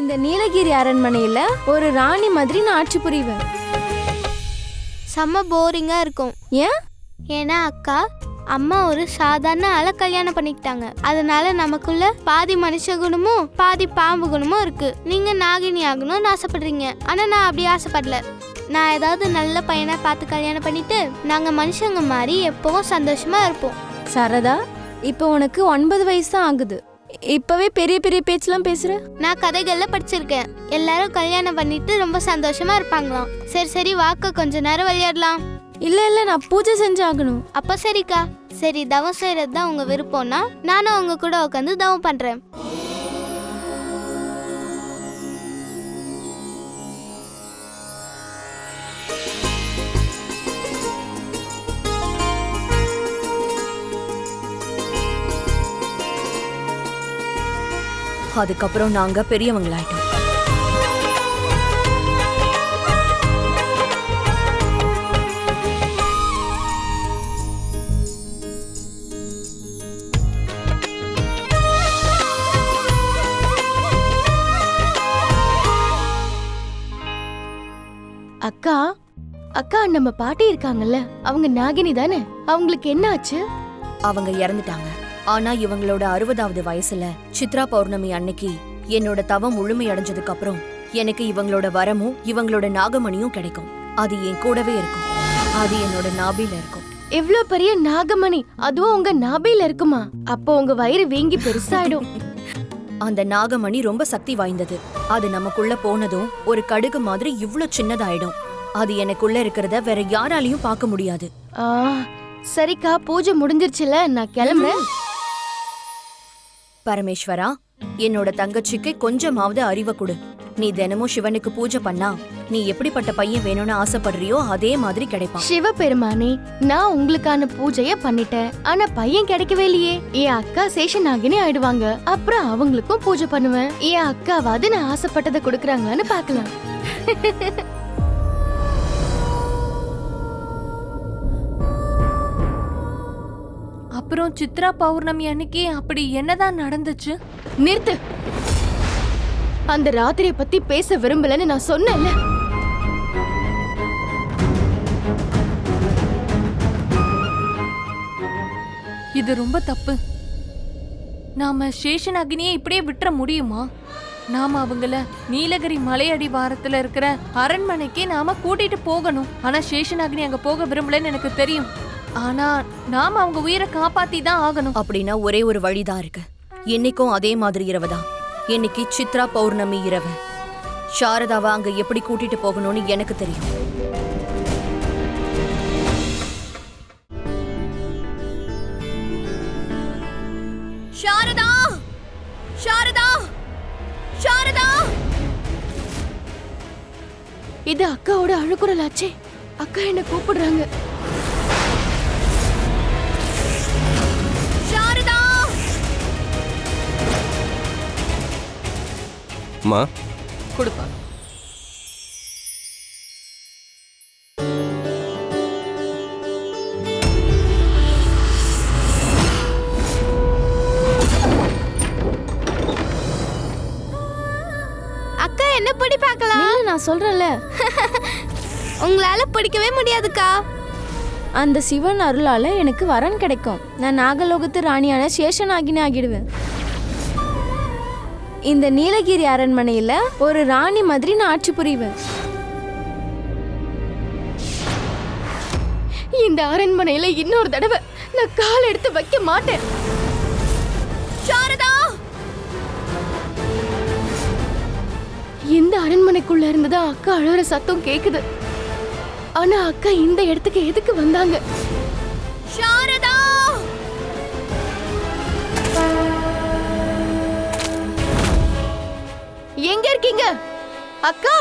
இந்த நீலகிரி அரண்மனையில ஒரு ராணி மாதிரி நான் ஆட்சி புரிவேன். செம்ம போரிங்கா இருக்கும். ஏன்? ஏன்னா அக்கா, அம்மா ஒரு சாதாரண ஆளை கல்யாணம் பண்ணிக்கிட்டாங்க. அதனால நமக்குள்ள பாதி மனுஷ குணமும் பாதி பாம்பு குணமும் இருக்கு. நீங்க நாகினி ஆகணும்னு ஆசைப்படுறீங்க, ஆனா நான் அப்படி ஆசைப்படல. நான் ஏதாவது நல்ல பையனை பார்த்து கல்யாணம் பண்ணிட்டு நாங்க மனுஷங்க மாதிரி எப்பவும் சந்தோஷமா இருப்போம். சரதா, இப்போ உனக்கு 9 வயசு தான் ஆகுது. இப்பவே பெரிய பெரிய பேச்செல்லாம் பேசுற. நான் கதைகள்ல படிச்சிருக்கேன், எல்லாரும் கல்யாணம் பண்ணிட்டு ரொம்ப சந்தோஷமா இருப்பாங்களாம். சரி சரி, வாக்க கொஞ்ச நேரம் விளையாடலாம். இல்ல நான் பூஜை செஞ்சாகணும். அப்ப சரிக்கா. சரி, தவம் செய்யறது தான் உங்க விருப்பம்னா நானும் உங்க கூட உட்காந்து தவம் பண்றேன். அதுக்கப்புறம் நாங்க பெரியவங்களாயிட்டோம். அக்கா அக்கா, நம்ம பாட்டி இருக்காங்கல்ல, அவங்க நாகினி தானே? அவங்களுக்கு என்ன ஆச்சு? அவங்க இறந்துட்டாங்க. ஆனா இவங்களோட 60வது வயசுல சித்ரா பௌர்ணமி அன்னைக்கு என்னோட தவம் முழுமை அடைஞ்சதுக்கு அப்புறம் எனக்கு இவங்களோட வரமும் இவங்களோட நாகமணியும் கிடைக்கும். அது என் கூடவே இருக்கும். அது என்னோட நாபில இருக்கும். எவ்ளோ பெரிய நாகமணி, அதுவும் உங்க நாபில இருக்குமா? அப்போ உங்க வயிறு வீங்கி பெருசாயிடும். அந்த நாகமணி ரொம்ப சக்தி வாய்ந்தது. அது நமக்குள்ள போனதும் ஒரு கடுகு மாதிரி இவ்ளோ சின்னதாயிடும். அது எனக்குள்ள இருக்கிறத வேற யாராலையும் பார்க்க முடியாது. சரிக்கா, பூஜை முடிஞ்சிருச்சுல, நான் கிளம்புறேன். பரமேஸ்வரா, என்னோட தங்கச்சிக்கு கொஞ்சமாவது அறிவை கொடு. நீ தினமும் சிவனுக்கு பூஜை பண்ணா நீ எப்படிப்பட்ட பையன் வேணும்னு ஆசைப்படுறியோ அதே மாதிரி கிடைப்பான். சிவபெருமானே, நான் உங்களுக்கான பூஜைய பண்ணிட்டேன், ஆனா பையன் கிடைக்கவே இல்லையே. என் அக்கா சேஷநாகினி ஆயிடுவாங்க, அப்புறம் அவங்களுக்கும் பூஜை பண்ணுவேன். என் அக்காவாவது நான் ஆசைப்பட்டதை கொடுக்கறாங்களான்னு பாக்கலாம். அப்புறம் சித்ரா பௌர்ணமி அன்னைக்கு அப்படி என்னதான் நடந்துச்சு? நிறுத்து. அந்த ராத்திரிய பத்தி பேச விரும்பலன்னு நான் சொன்னேன்ல. இது ரொம்ப தப்பு. நாம சேஷநாகினியை இப்படியே விட்டுற முடியுமா? நாம அவங்கள நீலகிரி மலையடி வாரத்துல இருக்கிற அரண்மனைக்கு நாம கூட்டிட்டு போகணும். ஆனா சேஷநாகினி அங்க போக விரும்பலன்னு எனக்கு தெரியும். ஆனா நாம அவங்க உயிரை காப்பாத்தி தான் ஆகணும். அப்படின்னா ஒரே ஒரு வழிதான் இருக்கு. என்னைக்கும் அதே மாதிரி இரவுதான். இன்னைக்கு சித்ரா பௌர்ணமி இரவு. சாரதாவை அங்க எப்படி கூட்டிட்டு போகணும்னு எனக்கு தெரியும். சாரதா, சாரதா, சாரதா. இது அக்காவோட அழுகுரலாச்சே. அக்கா என்ன கூப்பிடுறாங்க. அம்மா கொடுப்பா. அக்கா, என்ன படி பார்க்கலாம். நான் சொல்றேன்ல. உங்களால பிடிக்கவே முடியாதுக்கா. அந்த சிவன் அருளால எனக்கு வரன் கிடைக்கும். நான் நாகலோகத்து ராணியான சேஷநாகினி ஆகிடுவேன். இந்த நீலகிரி அரண்மனையில ஒரு ராணி மாதிரி நான் ஆட்சி புரிவேன். இந்த அரண்மனையில இன்னொரு தடவை நான் கால் எடுத்து வைக்க மாட்டேன். சாரதா, இந்த அரண்மனைக்குள்ள இருந்துதான் அக்கா அழுற சத்தம் கேக்குது. ஆனா அக்கா இந்த இடத்துக்கு எதுக்கு வந்தாங்க? சாரதா, எங்க இருக்கீங்க? அக்கா!